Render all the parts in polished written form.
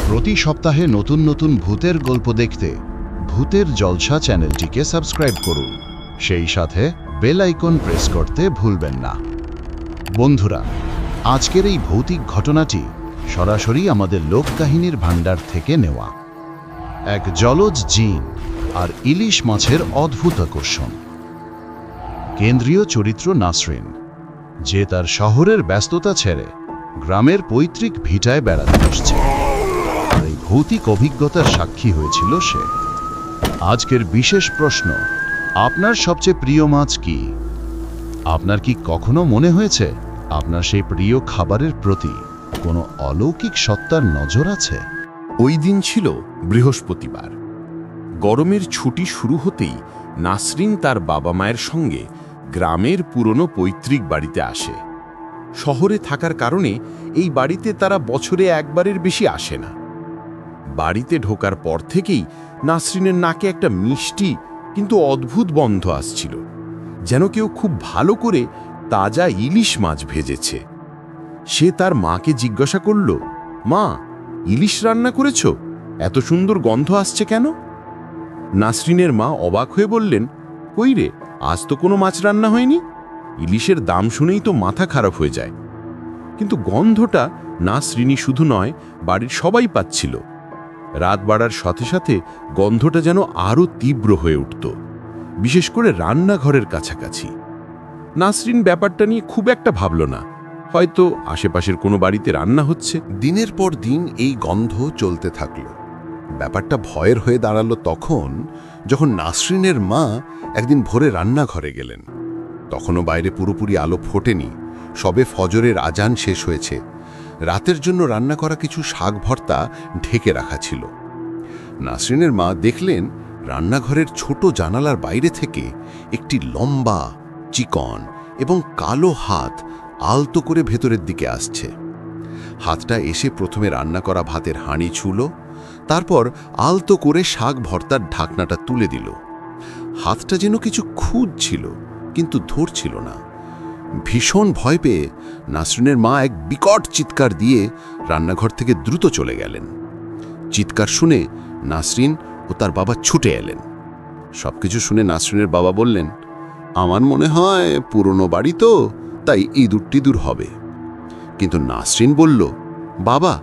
প্রতি সপ্তাহে নতুন নতুন ভূতের গল্প দেখতে ভূতের জলসা চ্যানেলটিকে সাবস্ক্রাইব করুন। সেই সাথে বেল আইকন প্রেস করতে ভুলবেন না। বন্ধুরা, আজকের এই ভৌতিক ঘটনাটি সরাসরি আমাদের লোককাহিনীর ভাণ্ডার থেকে নেওয়া। এক জলজ জিন আর ইলিশ মাছের অদ্ভুত আকর্ষণ। কেন্দ্রীয় চরিত্র নাসরিন, যে তার শহরের ব্যস্ততা ছেড়ে গ্রামের পৈতৃক ভিটায় বেড়াতে আসছে। আর এই ভৌতিক অভিজ্ঞতার সাক্ষী হয়েছিল সে। আজকের বিশেষ প্রশ্ন, আপনার সবচেয়ে প্রিয় মাছ কি? আপনার কি কখনো মনে হয়েছে আপনার সেই প্রিয় খাবারের প্রতি কোনো অলৌকিক সত্তার নজর আছে? ওই দিন ছিল বৃহস্পতিবার। গরমের ছুটি শুরু হতেই নাসরিন তার বাবা মায়ের সঙ্গে গ্রামের পুরনো পৈতৃক বাড়িতে আসে। শহরে থাকার কারণে এই বাড়িতে তারা বছরে একবারের বেশি আসে না। বাড়িতে ঢোকার পর থেকেই নাসরিনের নাকে একটা মিষ্টি কিন্তু অদ্ভুত গন্ধ আসছিল, যেন কেউ খুব ভালো করে তাজা ইলিশ মাছ ভেজেছে। সে তার মাকে জিজ্ঞাসা করল, মা, ইলিশ রান্না করেছ? এত সুন্দর গন্ধ আসছে কেন? নাসরিনের মা অবাক হয়ে বললেন, কই রে, আজ তো কোনো মাছ রান্না হয়নি। ইলিশের দাম শুনেই তো মাথা খারাপ হয়ে যায়। কিন্তু গন্ধটা নাসরিনই শুধু নয়, বাড়ির সবাই পাচ্ছিল। রাত বাড়ার সাথে সাথে গন্ধটা যেন আরও তীব্র হয়ে উঠত, বিশেষ করে রান্নাঘরের কাছাকাছি। নাসরিন ব্যাপারটা নিয়ে খুব একটা ভাবল না, হয়তো আশেপাশের কোনো বাড়িতে রান্না হচ্ছে। দিনের পর দিন এই গন্ধ চলতে থাকল। ব্যাপারটা ভয়ের হয়ে দাঁড়ালো তখন, যখন নাসরিনের মা একদিন ভোরে রান্নাঘরে গেলেন। তখনও বাইরে পুরোপুরি আলো ফোটেনি, সবে ফজরের আজান শেষ হয়েছে। রাতের জন্য রান্না করা কিছু শাক ভর্তা ঢেকে রাখা ছিল। নাসরিনের মা দেখলেন রান্নাঘরের ছোট জানালার বাইরে থেকে একটি লম্বা, চিকন এবং কালো হাত আলতো করে ভেতরের দিকে আসছে। হাতটা এসে প্রথমে রান্না করা ভাতের হাঁড়ি ছুঁলো, তারপর আলতো করে শাক ভর্তার ঢাকনাটা তুলে দিল। হাতটা যেন কিছু খুঁজছিল, কিন্তু ধরছিল না। ভীষণ ভয় পেয়ে নাসরিনের মা এক বিকট চিৎকার দিয়ে রান্নাঘর থেকে দ্রুত চলে গেলেন। চিৎকার শুনে নাসরিন ও তার বাবা ছুটে এলেন। সবকিছু শুনে নাসরিনের বাবা বললেন, আমার মনে হয় পুরনো বাড়ি তো, তাই ইঁদুর টিঁদুর হবে। কিন্তু নাসরিন বলল, বাবা,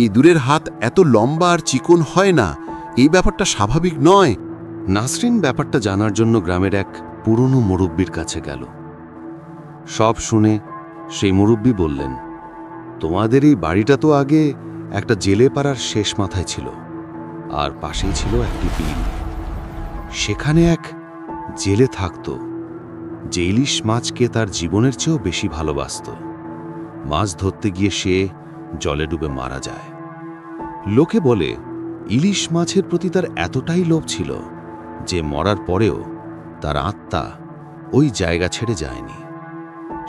ইঁদুরের হাত এত লম্বা আর চিকন হয় না, এই ব্যাপারটা স্বাভাবিক নয়। নাসরিন ব্যাপারটা জানার জন্য গ্রামের এক পুরনো মুরব্বির কাছে গেল। সব শুনে সেই মুরব্বি বললেন, তোমাদের এই বাড়িটা তো আগে একটা জেলে পাড়ার শেষ মাথায় ছিল, আর পাশেই ছিল একটি বিল। সেখানে এক জেলে থাকত, যে ইলিশ মাছকে তার জীবনের চেয়েও বেশি ভালোবাসত। মাছ ধরতে গিয়ে সে জলে ডুবে মারা যায়। লোকে বলে ইলিশ মাছের প্রতি তার এতটাই লোভ ছিল যে মরার পরেও তার আত্মা ওই জায়গা ছেড়ে যায়নি।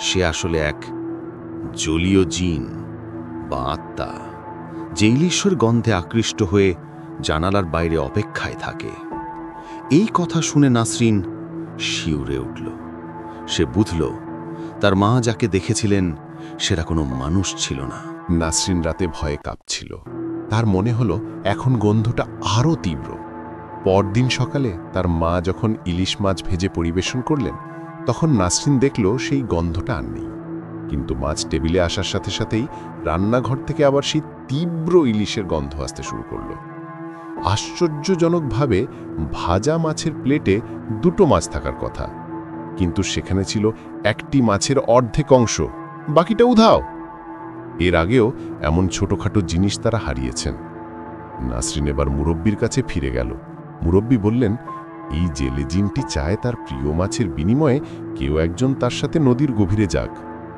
সে আসলে এক জলীয় জিন বা আত্মা, যে ইলিশের গন্ধে আকৃষ্ট হয়ে জানালার বাইরে অপেক্ষায় থাকে। এই কথা শুনে নাসরিন শিউরে উঠল। সে বুঝল তার মা যাকে দেখেছিলেন সেটা কোনো মানুষ ছিল না। নাসরিন রাতে ভয়ে কাঁপছিল। তার মনে হলো এখন গন্ধটা আরও তীব্র। পরদিন সকালে তার মা যখন ইলিশ মাছ ভেজে পরিবেশন করলেন, তখন নাসরিন দেখল সেই গন্ধটা আর নেই। কিন্তু মাছ টেবিলে আসার সাথে সাথেই রান্নাঘর থেকে আবার সেই তীব্র ইলিশের গন্ধ আসতে শুরু করল। আশ্চর্যজনকভাবে ভাজা মাছের প্লেটে দুটো মাছ থাকার কথা, কিন্তু সেখানে ছিল একটি মাছের অর্ধেক অংশ, বাকিটা উধাও। এর আগেও এমন ছোটখাটো জিনিস তারা হারিয়েছেন। নাসরিন এবার মুরব্বির কাছে ফিরে গেল। মুরব্বি বললেন, এই জেলে জিনটি চায় তার প্রিয় মাছের বিনিময়ে কেউ একজন তার সাথে নদীর গভীরে যাক,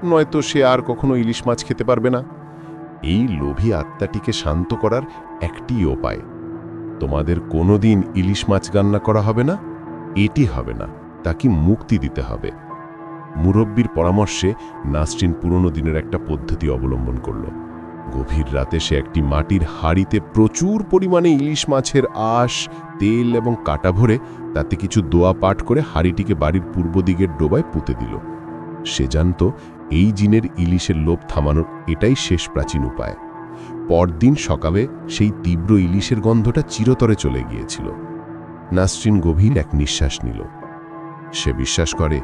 নয়তো সে আর কখনো ইলিশ মাছ খেতে পারবে না। এই লোভী আত্মাটিকে শান্ত করার একটি উপায়, তোমাদের কোনোদিন ইলিশ মাছ রান্না করা হবে না, এটি হবে না, তাকে মুক্তি দিতে হবে। মুরব্বির পরামর্শে নাসরিন পুরনো দিনের একটা পদ্ধতি অবলম্বন করল। গভীর রাতে সে একটি মাটির হাঁড়িতে প্রচুর পরিমাণে ইলিশ মাছের আঁশ, তেল এবং কাটা ভরে তাতে কিছু দোয়া পাঠ করে হাঁড়িটিকে বাড়ির পূর্ব দিকের ডোবায় পুঁতে দিল। সে জানত এই জিনের ইলিশের লোভ থামানোর এটাই শেষ প্রাচীন উপায়। পরদিন সকালে সেই তীব্র ইলিশের গন্ধটা চিরতরে চলে গিয়েছিল। নাসরিন গভীর এক নিঃশ্বাস নিল। সে বিশ্বাস করে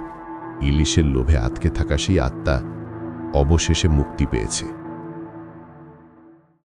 ইলিশের লোভে আটকে থাকা সেই আত্মা অবশেষে মুক্তি পেয়েছে।